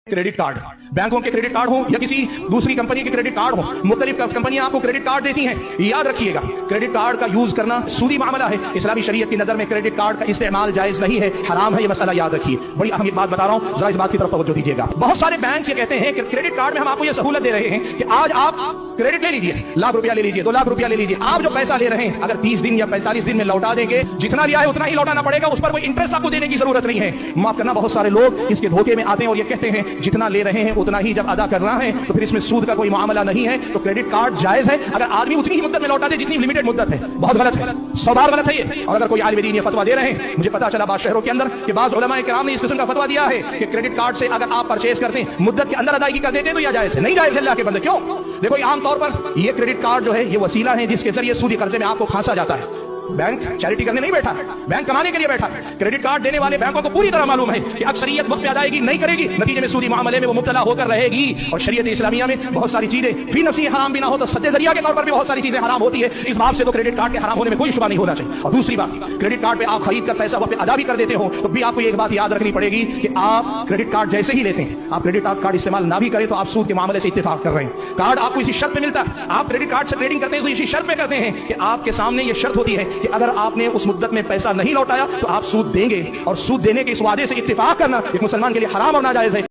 Credit card, बैंकों के credit card हो या किसी दूसरी कंपनी के क्रेडिट कार्ड हो, मुख्तलिफ कंपनियां आपको क्रेडिट कार्ड देती हैं। याद रखिएगा, क्रेडिट कार्ड का यूज करना सूदी मामला है। इस्लामी शरीयत की नजर में क्रेडिट कार्ड का इस्तेमाल जायज नहीं है, हराम है। ये मसला याद रखिए। बड़ी अहम बात बता रहा हूं, जरा इस बात की तरफ तवज्जो दीजिएगा। बहुत सारे बैंक ये कहते हैं कि क्रेडिट कार्ड में हम आपको ये सहूलत दे रहे हैं कि आज आप क्रेडिट ले लीजिए, लाख रुपया ले लीजिए, 2 लाख रुपया ले लीजिए। आप जो पैसा ले रहे हैं अगर 30 दिन या 45 दिन में लौटा देंगे, जितना लिया है उतना ही लौटाना पड़ेगा, उस पर कोई इंटरेस्ट आपको देने की जरूरत नहीं है। माफ करना, बहुत सारे लोग इसके धोखे में आते हैं और ये कहते हैं जितना ले रहे हैं उतना ही जब अदा करना है तो फिर इसमें सूद का कोई मामला नहीं है, तो क्रेडिट कार्ड जायज है अगर आदमी उतनी ही मुद्दत में लौटा दे जितनी लिमिटेड मुद्दत है। बहुत गलत है, सवाल गलत है ये। और अगर कोई आलिम दीन ये फतवा दे रहे हैं, मुझे पता चला बाद शहरों के अंदर कि बाज़ उलमा किराम ने इस किस्म का फतवा दिया है कि क्रेडिट कार्ड से अगर आप परचेज करते हैं, मुद्दत के अंदर अदायगी कर देते हैं तो यह जायज है। नहीं जायज है अल्लाह के बंदे। क्यों? देखो, आम तौर पर ये क्रेडिट कार्ड जो है ये वसीला है जिसके जरिए सूदी कर्जे में आपको फांसा जाता है। बैंक चैरिटी करने नहीं बैठा है, बैंक कमाने के लिए बैठा है। क्रेडिट कार्ड देने वाले बैंकों को पूरी तरह मालूम है कि अक्सरियत वक्त पे अदायगी नहीं करेगी, नतीजे में सूदी मामले में वो मुब्तला होकर रहेगी। और शरीयत इस्लामिया में बहुत सारी चीजें फी नफसी हराम भी ना हो तो सद्दे जरिया के तौर पर भी बहुत सारी चीजें हराम होती है। इस बात से तो क्रेडिट कार्ड के हराम होने में कोई शुबा नहीं होना चाहिए। और दूसरी बात, क्रेडिट कार्ड पे आप खरीद कर पैसा वक्त पे अदा भी कर देते हो तो भी आपको एक बात याद रखनी पड़ेगी कि आप क्रेडिट कार्ड जैसे ही लेते हैं, आप क्रेडिट कार्ड इस्तेमाल ना भी करें तो आप सूद के मामले से इत्तेफाक कर रहे हैं। कार्ड आपको इसी शर्त पे मिलता है, आप क्रेडिट कार्ड से ट्रेडिंग करते हैं तो इसी शर्त पे करते हैं कि आपके सामने ये शर्त होती है कि अगर आपने उस मुद्दत में पैसा नहीं लौटाया तो आप सूद देंगे। और सूद देने के इस वादे से इत्तेफाक करना एक मुसलमान के लिए हराम और नाजायज है।